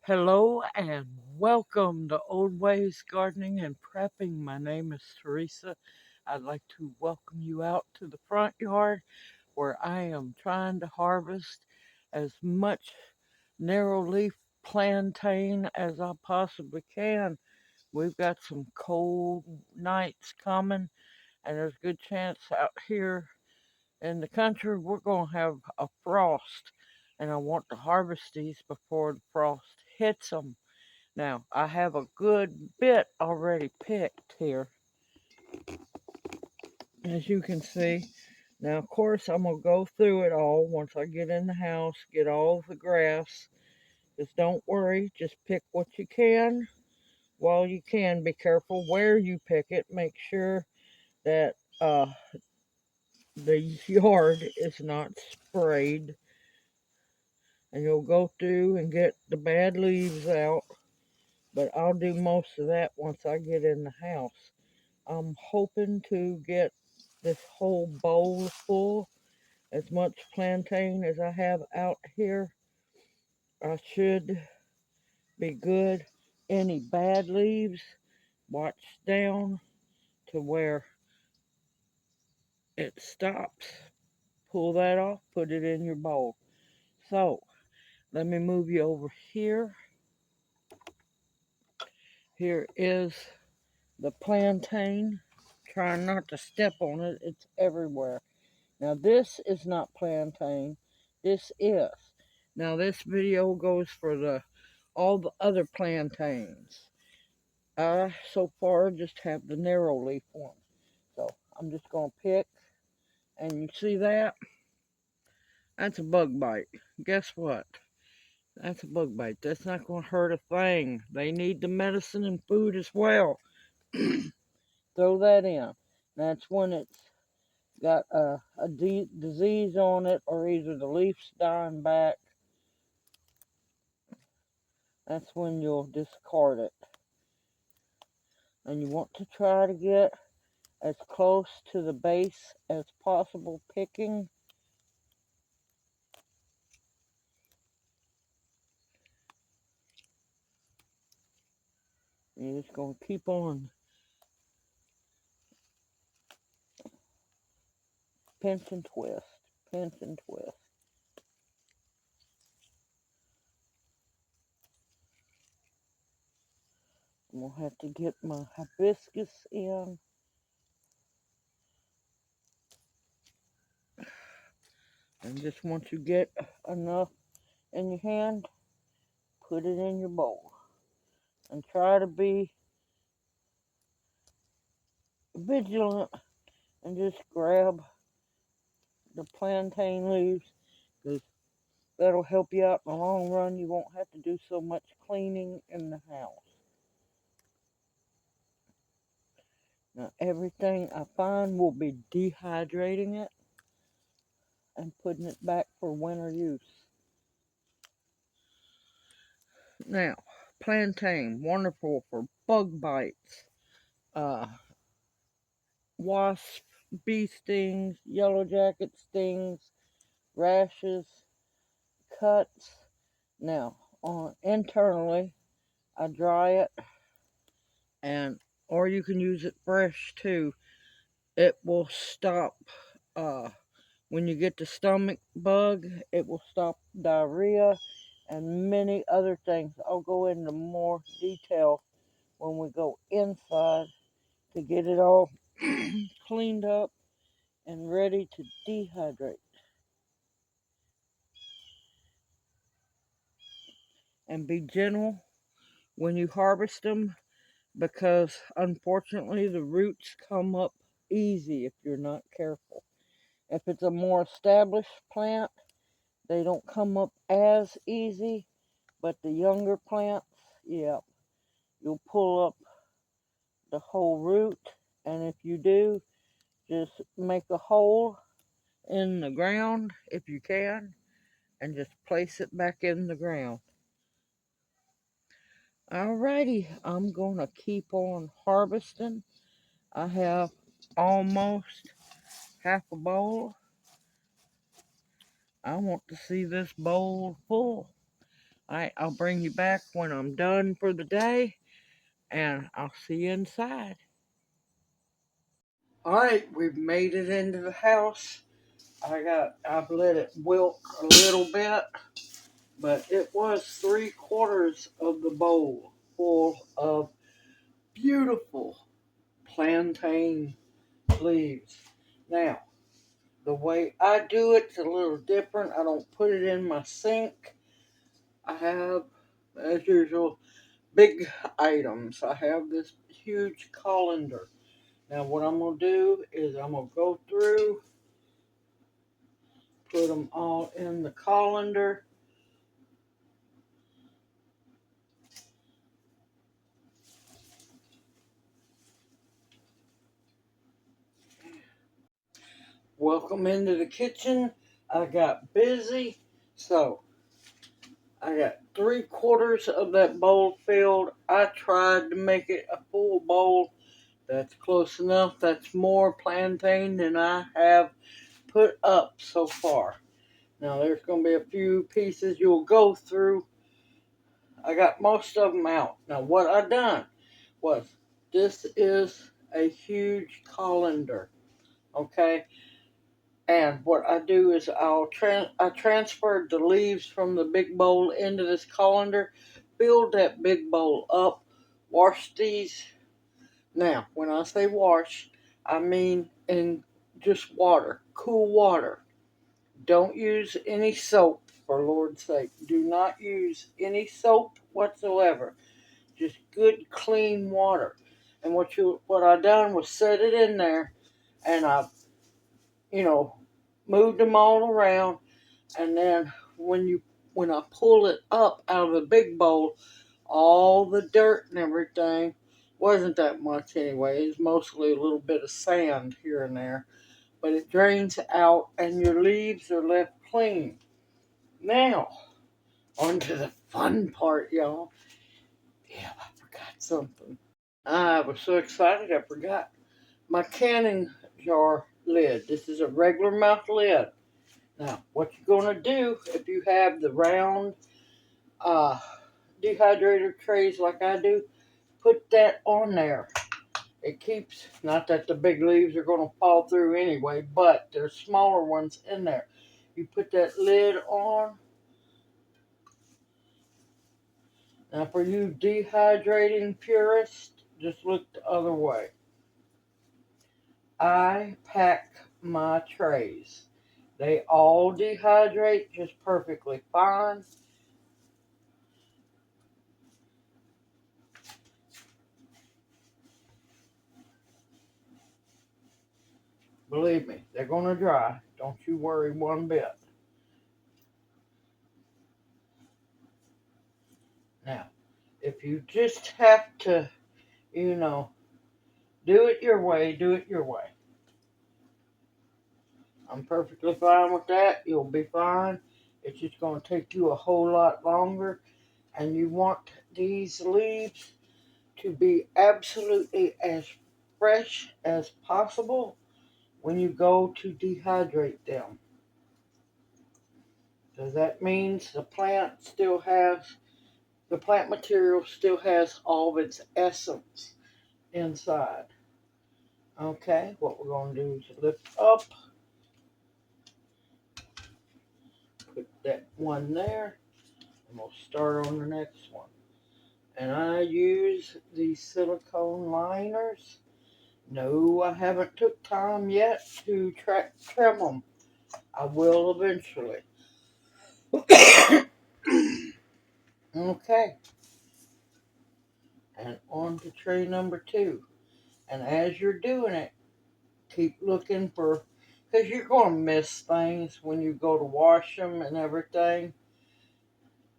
Hello and welcome to Old Ways Gardening and Prepping. My name is Teresa. I'd like to welcome you out to the front yard where I am trying to harvest as much narrow leaf plantain as I possibly can. We've got some cold nights coming, and there's a good chance out here in the country we're going to have a frost, and I want to harvest these before the frost hits them. Now, I have a good bit already picked here, as you can see. Now, of course, I'm going to go through it all once I get in the house, get all the grass. Just don't worry, just pick what you can while you can. Be careful where you pick it. Make sure that the yard is not sprayed. And you'll go through and get the bad leaves out. But I'll do most of that once I get in the house. I'm hoping to get this whole bowl full, as much plantain as I have out here. I should be good. Any bad leaves, watch down to where it stops. Pull that off, put it in your bowl. So, let me move you over here. Here is the plantain. Trying not to step on it, it's everywhere. Now this is not plantain, this is. Now this video goes for all the other plantains. I so far just have the narrow leaf one. So I'm just going to pick, and you see that? That's a bug bite. Guess what? That's a bug bite. That's not going to hurt a thing. They need the medicine and food as well. Throw that in. That's when it's got a disease on it, or either the leaf's dying back. That's when you'll discard it. And you want to try to get as close to the base as possible picking. You're just going to keep on pinch and twist, pinch and twist. I'm going to have to get my hibiscus in. And just once you get enough in your hand, put it in your bowl. And try to be vigilant and just grab the plantain leaves, because that'll help you out in the long run. You won't have to do so much cleaning in the house. Now, everything I find will be dehydrating it and putting it back for winter use. Now, plantain, wonderful for bug bites, uh, wasp, bee stings, yellow jacket stings, rashes, cuts. Now, internally, I dry it, or you can use it fresh too. It will stop, when you get the stomach bug, it will stop diarrhea and many other things. I'll go into more detail when we go inside to get it all cleaned up and ready to dehydrate. And be gentle when you harvest them, because unfortunately the roots come up easy if you're not careful. If it's a more established plant, they don't come up as easy, but the younger plants, yeah, you'll pull up the whole root. And if you do, just make a hole in the ground if you can, and just place it back in the ground. Alrighty, I'm gonna keep on harvesting. I have almost half a bowl. I want to see this bowl full. Alright, I'll bring you back when I'm done for the day, and I'll see you inside. Alright, we've made it into the house. I've let it wilt a little bit, but it was 3/4 of the bowl full of beautiful plantain leaves. Now, the way I do it's a little different. I don't put it in my sink. I have, as usual, big items. I have this huge colander. Now, what I'm going to do is I'm going to go through, put them all in the colander. Welcome into the kitchen. I got busy, so I got 3/4 of that bowl filled. I tried to make it a full bowl. That's close enough. That's more plantain than I have put up so far. Now there's going to be a few pieces you'll go through. I got most of them out. Now what I done was, this is a huge colander, okay? And what I do is I transferred the leaves from the big bowl into this colander, filled that big bowl up, washed these. Now, when I say wash, I mean in just water, cool water. Don't use any soap, for Lord's sake. Do not use any soap whatsoever. Just good, clean water. And what I done was set it in there, and I, you know, moved them all around. And then when I pull it up out of the big bowl, all the dirt and everything, wasn't that much anyway. It's mostly a little bit of sand here and there, but it drains out, and your leaves are left clean. Now, on to the fun part, y'all. Yeah, I forgot something. I was so excited I forgot my canning jar lid. This is a regular mouth lid. Now, what you're going to do, if you have the round dehydrator trays like I do, put that on there. It keeps, not that the big leaves are going to fall through anyway, but there's smaller ones in there. You put that lid on. Now for you dehydrating purists, just look the other way. I pack my trays. They all dehydrate just perfectly fine. Believe me, they're going to dry. Don't you worry one bit. Now, if you just have to, you know, do it your way, do it your way. I'm perfectly fine with that. You'll be fine. It's just going to take you a whole lot longer. And you want these leaves to be absolutely as fresh as possible when you go to dehydrate them. So that means the plant material still has all of its essence inside. Okay, what we're going to do is lift up, put that one there, and we'll start on the next one. And I use these silicone liners. No, I haven't took time yet to trim them. I will eventually. Okay, and on to tray number 2. And as you're doing it, keep looking for, because you're going to miss things when you go to wash them and everything.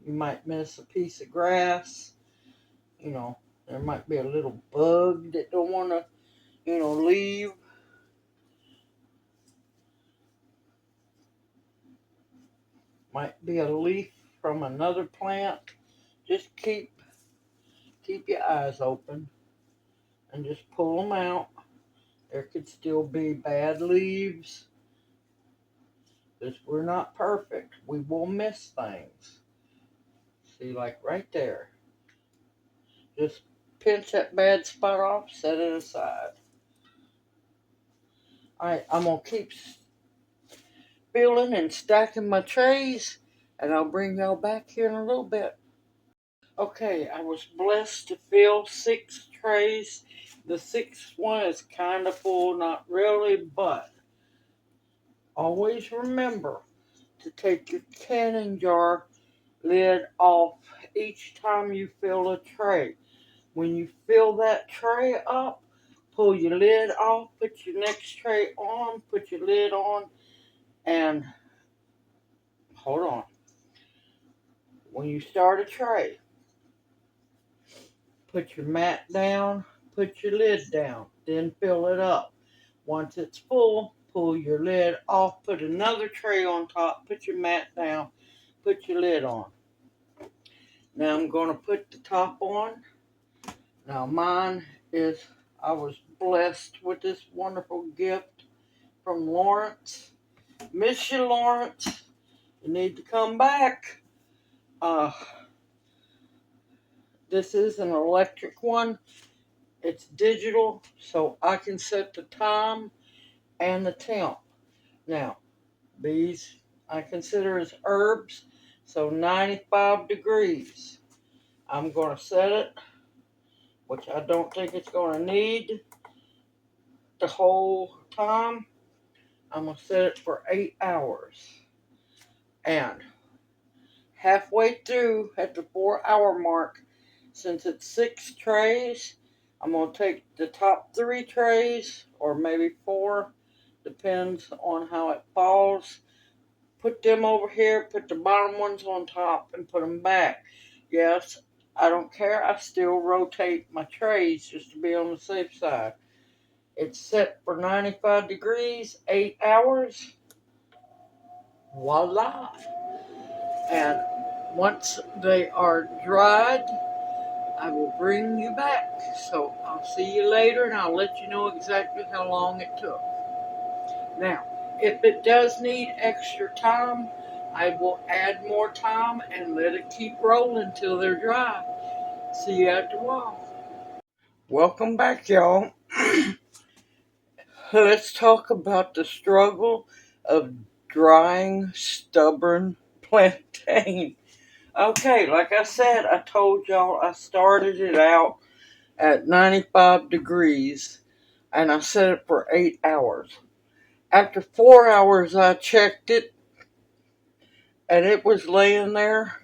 You might miss a piece of grass. You know, there might be a little bug that don't want to, leave. Might be a leaf from another plant. Just keep your eyes open and just pull them out. There could still be bad leaves. Because we're not perfect. We will miss things. See, like right there. Just pinch that bad spot off, set it aside. Alright, I'm going to keep filling and stacking my trays, and I'll bring y'all back here in a little bit. Okay, I was blessed to fill 6 trays. The 6th one is kind of full, not really, but always remember to take your canning jar lid off each time you fill a tray. When you fill that tray up, pull your lid off, put your next tray on, put your lid on, and hold on. When you start a tray, put your mat down, put your lid down, then fill it up. Once it's full, pull your lid off, put another tray on top, put your mat down, put your lid on. Now I'm going to put the top on. Now mine is, I was blessed with this wonderful gift from Lawrence. Miss you, Lawrence. You need to come back. This is an electric one. It's digital, so I can set the time and the temp. Now, these I consider as herbs, so 95 degrees. I'm going to set it, which I don't think it's going to need the whole time. I'm going to set it for 8 hours. And halfway through, at the 4-hour mark, since it's 6 trays, I'm going to take the top 3 trays, or maybe 4, depends on how it falls. Put them over here, put the bottom ones on top, and put them back. Yes, I don't care. I still rotate my trays just to be on the safe side. It's set for 95 degrees, 8 hours. Voila. And once they are dried, I will bring you back. So I'll see you later, and I'll let you know exactly how long it took. Now, if it does need extra time, I will add more time and let it keep rolling till they're dry. See you after a while. Welcome back, y'all. Let's talk about the struggle of drying stubborn plantain. Okay, like I said, I told y'all I started it out at 95 degrees and I set it for 8 hours. After 4 hours, I checked it and it was laying there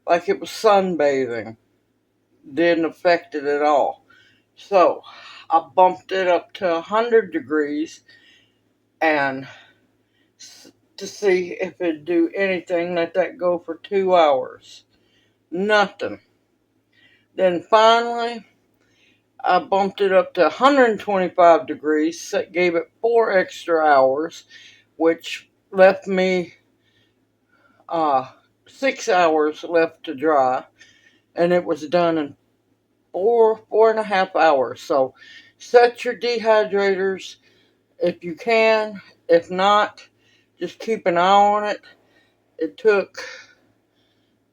like it was sunbathing. Didn't affect it at all. So I bumped it up to 100 degrees and to see if it'd do anything. Let that go for 2 hours. Nothing. Then finally, I bumped it up to 125 degrees, gave it 4 extra hours, which left me 6 hours left to dry, and it was done in 4.5 hours. So set your dehydrators if you can. If not, just keep an eye on it. It took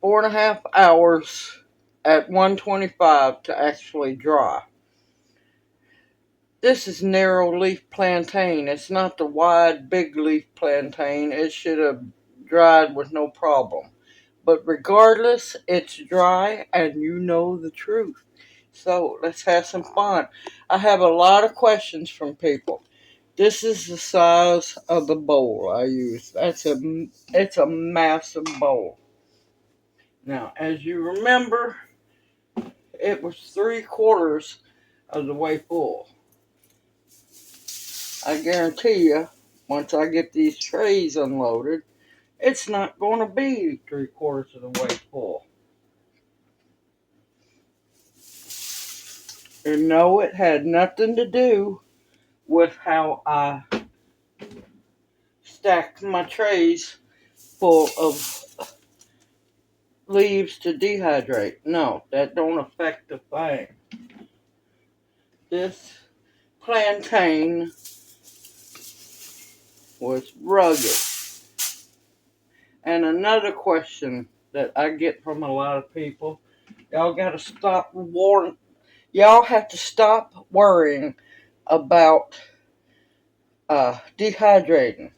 4.5 hours at 125 to actually dry. This is narrow leaf plantain. It's not the wide big leaf plantain. It should have dried with no problem. But regardless, it's dry and you know the truth. So let's have some fun. I have a lot of questions from people. This is the size of the bowl I use. It's a massive bowl. Now, as you remember, it was 3/4 of the way full. I guarantee you, once I get these trays unloaded, it's not going to be 3/4 of the way full. And no, it had nothing to do with how I stacked my trays full of leaves to dehydrate. No, that don't affect the thing. This plantain was rugged. And another question that I get from a lot of people. Y'all gotta stop worrying. Y'all have to stop worrying about dehydrating.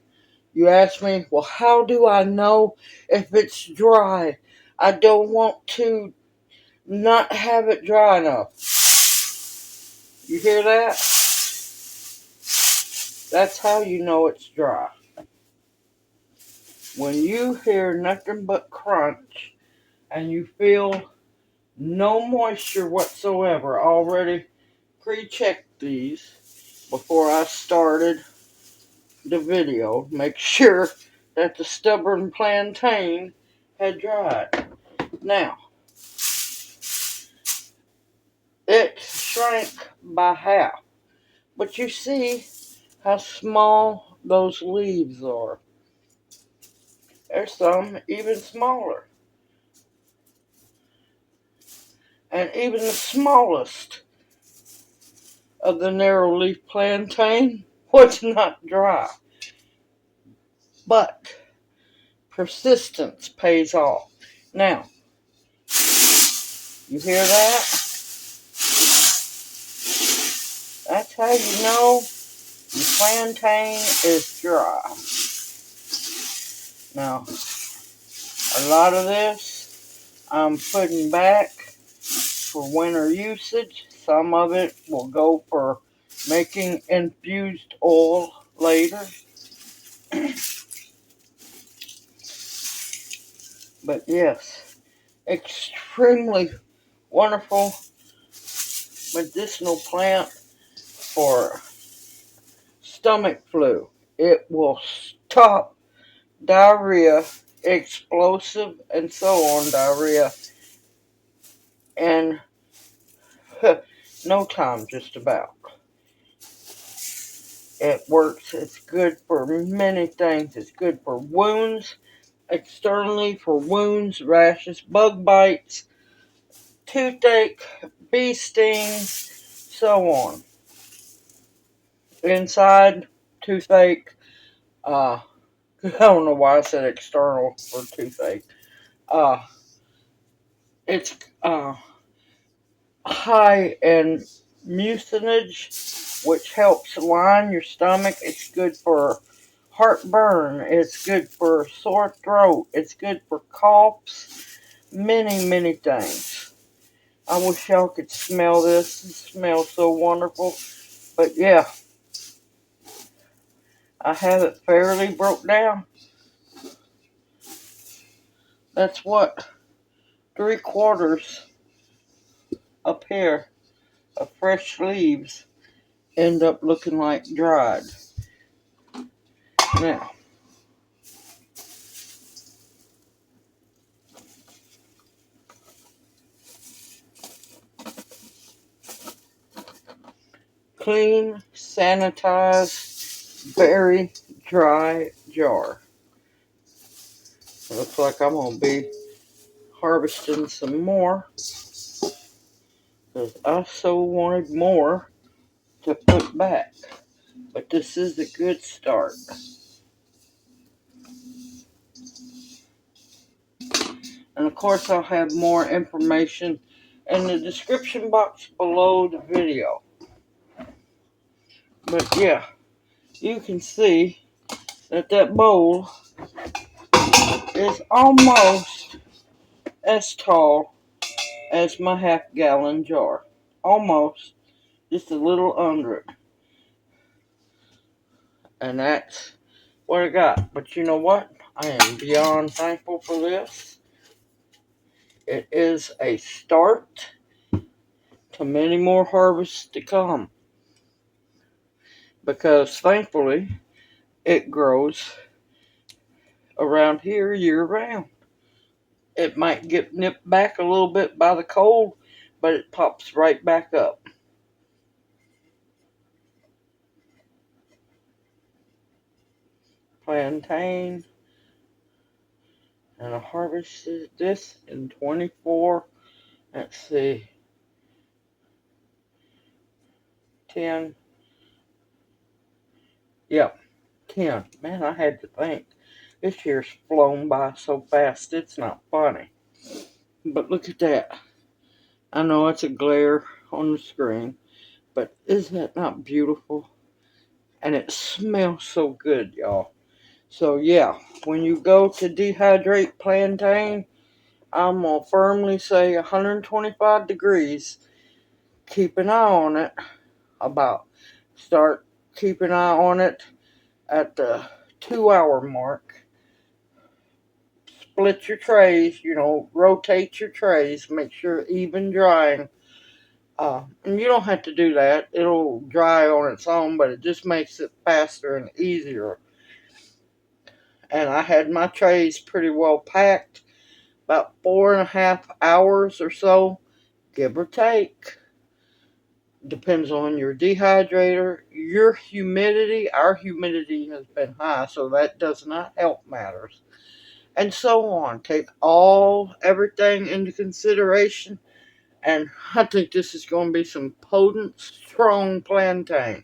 You ask me, well, how do I know if it's dry? I don't want to not have it dry enough. You hear that? That's how you know it's dry. When you hear nothing but crunch and you feel no moisture whatsoever, I already pre-checked these before I started the video. Make sure that the stubborn plantain had dried. Now, it shrank by half. But you see how small those leaves are. There's some even smaller. And even the smallest of the narrow leaf plantain was not dry. But persistence pays off. Now, you hear that? That's how you know the plantain is dry. Now, a lot of this I'm putting back for winter usage. Some of it will go for making infused oil later. But yes, extremely wonderful medicinal plant for stomach flu. It will stop diarrhea, explosive and so on diarrhea in no time just about. It works. It's good for many things. It's good for wounds, externally for wounds, rashes, bug bites, toothache, bee stings, so on. Inside, toothache, I don't know why I said external for toothache. It's high in mucilage, which helps line your stomach. It's good for heartburn. It's good for sore throat. It's good for coughs. Many, many things. I wish y'all could smell this. It smells so wonderful. But yeah, I have it fairly broke down. That's what 3/4 a pair of fresh leaves end up looking like dried. Now, clean, sanitized, very dry jar. Looks like I'm going to be harvesting some more because I so wanted more to put back. But this is a good start. And of course, I'll have more information in the description box below the video. But yeah, you can see that that bowl is almost as tall as my half-gallon jar. Almost. Just a little under it. And that's what I got. But you know what? I am beyond thankful for this. It is a start to many more harvests to come. Because thankfully, it grows around here year round. It might get nipped back a little bit by the cold, but it pops right back up. Plantain. And I harvested this in 24. Let's see. 10. Yep, 10. Man, I had to think. This year's flown by so fast, it's not funny. But look at that. I know it's a glare on the screen, but isn't that not beautiful? And it smells so good, y'all. So yeah, when you go to dehydrate plantain, I'm going to firmly say 125 degrees. Keep an eye on it. Start keep an eye on it at the 2 hour mark. Split your trays, rotate your trays, make sure even drying. And you don't have to do that. It'll dry on its own, but it just makes it faster and easier. And I had my trays pretty well packed, about 4.5 hours or so, give or take. Depends on your dehydrator, your humidity. Our humidity has been high, so that does not help matters. And so on. Take everything into consideration. And I think this is going to be some potent, strong plantain.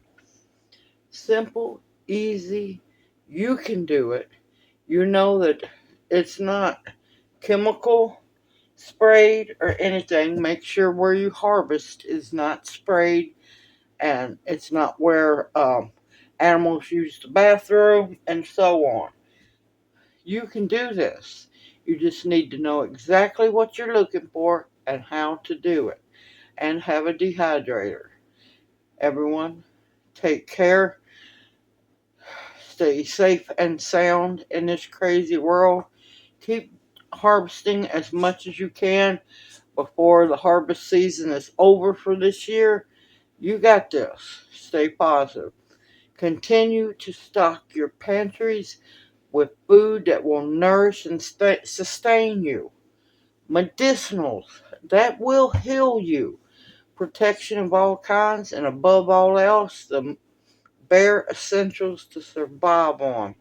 Simple, easy. You can do it. You know that it's not chemical sprayed or anything. Make sure where you harvest is not sprayed, and it's not where animals use the bathroom, and so on. You can do this. You just need to know exactly what you're looking for and how to do it, and have a dehydrator. Everyone, take care. Stay safe and sound in this crazy world. Keep harvesting as much as you can before the harvest season is over for this year. You got this. Stay positive. Continue to stock your pantries with food that will nourish and sustain you. Medicinals that will heal you. Protection of all kinds, and above all else, the bare essentials to survive on.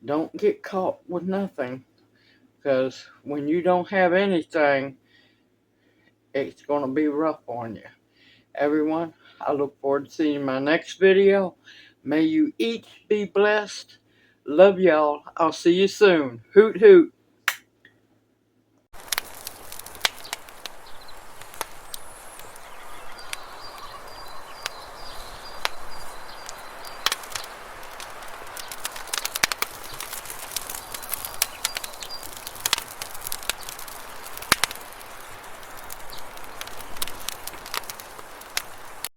Don't get caught with nothing, because when you don't have anything, it's going to be rough on you. Everyone, I look forward to seeing my next video. May you each be blessed. Love y'all. I'll see you soon. Hoot hoot.